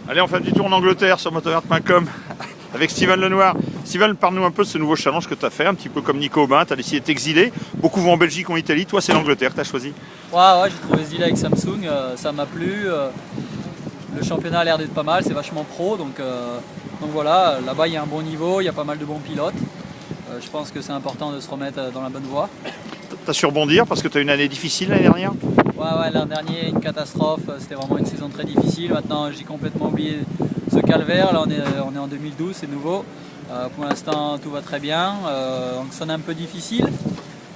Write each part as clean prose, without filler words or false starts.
Allez, on fait un petit tour en Angleterre sur motovert.com avec Steven Lenoir. Steven, parle-nous un peu de ce nouveau challenge que tu as fait, un petit peu comme Nico Aubin, tu as décidé de t'exiler. Beaucoup vont en Belgique ou en Italie, toi c'est l'Angleterre que tu as choisi. Ouais, j'ai trouvé ce deal avec Samsung, ça m'a plu. Le championnat a l'air d'être pas mal, c'est vachement pro, donc voilà, là-bas il y a un bon niveau, il y a pas mal de bons pilotes. Je pense que c'est important de se remettre dans la bonne voie. Tu as su rebondir parce que tu as eu une année difficile l'année dernière. Ouais, l'an dernier, une catastrophe, c'était vraiment une saison très difficile. Maintenant, j'ai complètement oublié ce calvaire. Là, on est en 2012, c'est nouveau. Pour l'instant, tout va très bien. Donc, ça est un peu difficile.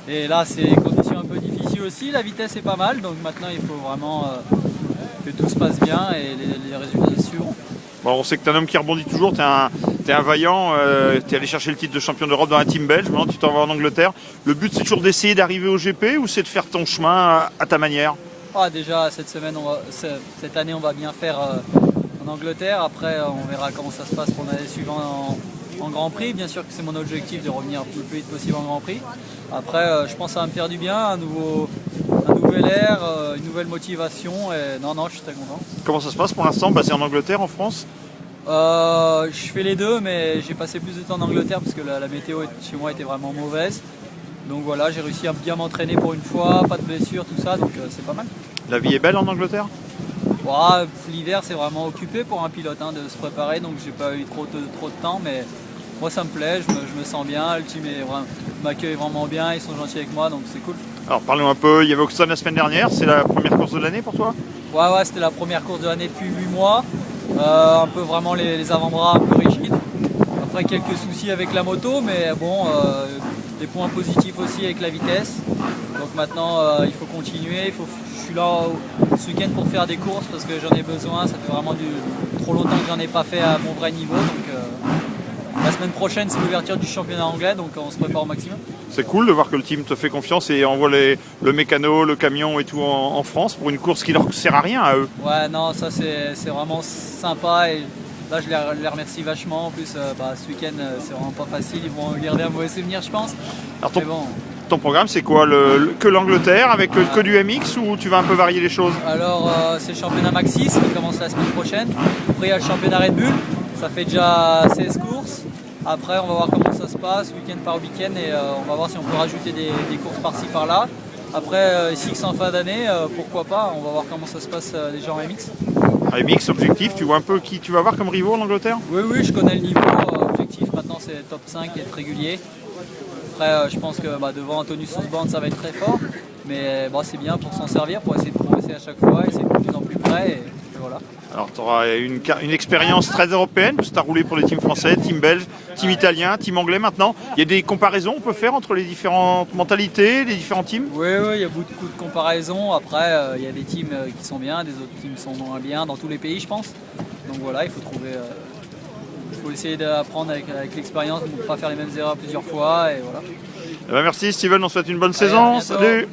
Et là, c'est des conditions un peu difficiles aussi. La vitesse est pas mal, donc maintenant, il faut vraiment que tout se passe bien et les résultats suivront. Bon, on sait que tu es un homme qui rebondit toujours, tu es un vaillant, tu es allé chercher le titre de champion d'Europe dans un team belge, maintenant tu t'en vas en Angleterre. Le but c'est toujours d'essayer d'arriver au GP ou c'est de faire ton chemin à ta manière? Déjà cette année on va bien faire en Angleterre, après on verra comment ça se passe pour l'année suivante en Grand Prix. Bien sûr que c'est mon objectif de revenir le plus vite possible en Grand Prix. Après je pense que ça va me faire du bien, un nouvel air, une nouvelle motivation et non, je suis très content. Comment ça se passe pour l'instant, basé en Angleterre, en France? Je fais les deux, mais j'ai passé plus de temps en Angleterre parce que la météo chez moi était vraiment mauvaise. Donc voilà, j'ai réussi à bien m'entraîner pour une fois, pas de blessures, tout ça, donc c'est pas mal. La vie est belle en Angleterre? L'hiver c'est vraiment occupé pour un pilote de se préparer, donc j'ai pas eu trop de temps, mais moi ça me plaît, je me sens bien, le team m'accueille vraiment bien, ils sont gentils avec moi, donc c'est cool. Alors parlons un peu, il y avait Oxton la semaine dernière, c'est la première course de l'année pour toi? Ouais, c'était la première course de l'année depuis 8 mois, un peu vraiment les avant-bras un peu rigides. Après quelques soucis avec la moto, mais bon, des points positifs aussi avec la vitesse. Donc maintenant il faut continuer, je suis là ce week-end pour faire des courses parce que j'en ai besoin, ça fait vraiment trop longtemps que j'en ai pas fait à mon vrai niveau. Donc la semaine prochaine c'est l'ouverture du championnat anglais, donc on se prépare au maximum. C'est cool de voir que le team te fait confiance et envoie le mécano, le camion et tout en France pour une course qui leur sert à rien à eux. Ouais, non, ça c'est vraiment sympa et là je les remercie vachement. En plus ce week-end c'est vraiment pas facile, ils vont garder un mauvais souvenir je pense. Alors ton programme c'est quoi, que l'Angleterre avec que du MX ou tu vas un peu varier les choses? Alors c'est le championnat Maxis qui commence la semaine prochaine. Après il y a le championnat Red Bull, ça fait déjà 16 courses. Après on va voir comment ça se passe week-end par week-end et on va voir si on peut rajouter des courses par-ci par-là. Après Six en fin d'année, pourquoi pas, on va voir comment ça se passe déjà en MX. MX, objectif, tu vois un peu qui tu vas voir comme rivaux en Angleterre? Oui, je connais le niveau. Objectif maintenant c'est top 5 et être régulier. Après je pense que devant Antonius Osborne ça va être très fort. Mais c'est bien pour s'en servir, pour essayer de progresser à chaque fois, essayer de plus en plus près et voilà. Alors tu auras une expérience très européenne, parce que tu as roulé pour les teams français, team belge, team italien, team anglais maintenant. Il y a des comparaisons qu'on peut faire entre les différentes mentalités, les différents teams? Oui, il y a beaucoup de comparaisons. Après, il y a des teams qui sont bien, des autres teams qui sont moins bien, dans tous les pays je pense. Donc voilà, il faut trouver... il faut essayer d'apprendre avec l'expérience pour ne pas faire les mêmes erreurs plusieurs fois et voilà. Merci Steven, on te souhaite une bonne saison. Salut.